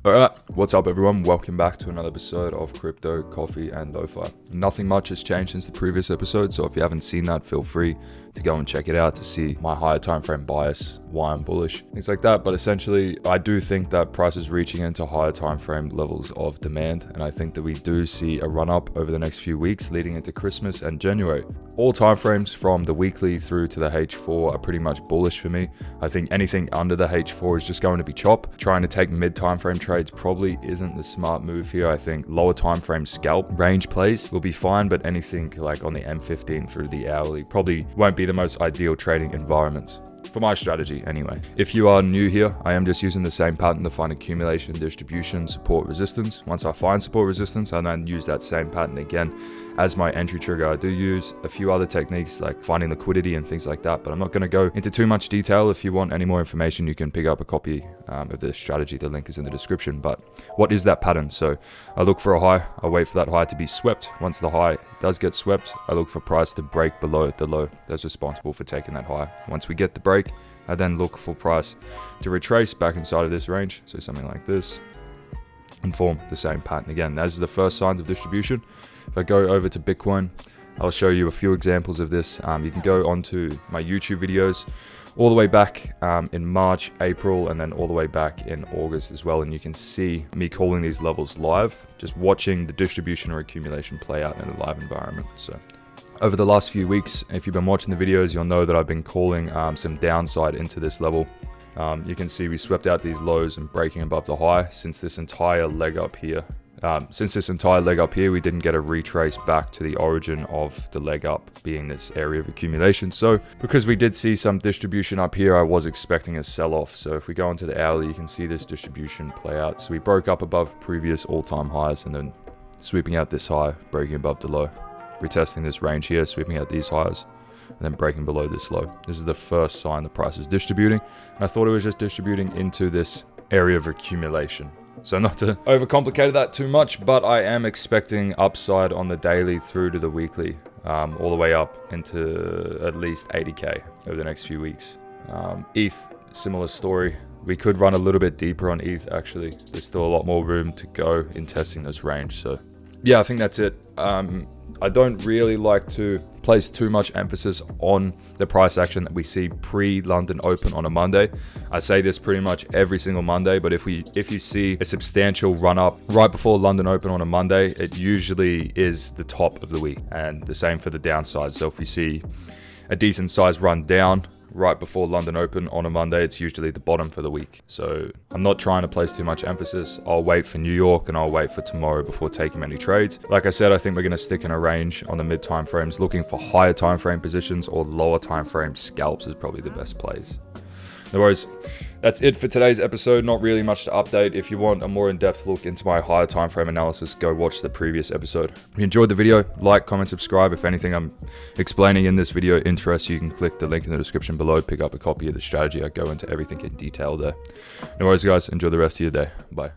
Alright, what's up everyone? Welcome back to another episode of Crypto, Coffee and LoFi. Nothing much has changed since the previous episode, so if you haven't seen that, feel free to go and check it out to see my higher time frame bias, why I'm bullish, things like that. But essentially, I do think that price is reaching into higher time frame levels of demand, and I think that we do see a run up over the next few weeks leading into Christmas and January. All time frames from the weekly through to the H4 are pretty much bullish for me. I think anything under the H4 is just going to be chop. Trying to take mid time frame trades probably isn't the smart move here. I think lower time frame scalp range plays will be fine, but anything like on the M15 through the hourly probably won't be the most ideal trading environments. For my strategy anyway. If you are new here, I am just using the same pattern to find accumulation, distribution, support, resistance. Once I find support resistance, I then use that same pattern again as my entry trigger. I do use a few other techniques like finding liquidity and things like that, but I'm not going to go into too much detail. If you want any more information, you can pick up a copy of the strategy. The link is in the description. But what is that pattern? So I look for a high, I wait for that high to be swept. Once the high does get swept, I look for price to break below the low that's responsible for taking that high. Once we get the break, I then look for price to retrace back inside of this range, so something like this, and form the same pattern again. As the first signs of distribution. If I go over to Bitcoin, I'll show you a few examples of this. You can go onto my YouTube videos all the way back in March, April, and then all the way back in August as well, and you can see me calling these levels live, just watching the distribution or accumulation play out in a live environment. So over the last few weeks, if you've been watching the videos, you'll know that I've been calling some downside into this level. You can see we swept out these lows and breaking above the high since this entire leg up here. We didn't get a retrace back to the origin of the leg up being this area of accumulation. So because we did see some distribution up here, I was expecting a sell-off. So if we go into the hourly, you can see this distribution play out. So we broke up above previous all-time highs and then sweeping out this high, breaking above the low, retesting this range here, sweeping out these highs, and then breaking below this low. This is the first sign the price is distributing. And I thought it was just distributing into this area of accumulation. So not to overcomplicate that too much, but I am expecting upside on the daily through to the weekly, all the way up into at least 80K over the next few weeks. ETH, similar story. We could run a little bit deeper on ETH actually. There's still a lot more room to go in testing this range. So yeah, I think that's it. I don't really like to place too much emphasis on the price action that we see pre-London Open on a Monday. I say this pretty much every single Monday, but if you see a substantial run up right before London Open on a Monday, it usually is the top of the week, and the same for the downside. So if we see a decent size run down right before London Open on a Monday, it's usually the bottom for the week. So I'm not trying to place too much emphasis. I'll wait for New York and I'll wait for tomorrow before taking many trades. Like I said, I think we're going to stick in a range on the mid time frames. Looking for higher time frame positions or lower time frame scalps is probably the best plays. No worries. That's it for today's episode. Not really much to update. If you want a more in-depth look into my higher time frame analysis, go watch the previous episode. If you enjoyed the video, like, comment, subscribe. If anything I'm explaining in this video interests you, can click the link in the description below, pick up a copy of the strategy. I go into everything in detail there. No worries, guys. Enjoy the rest of your day. Bye.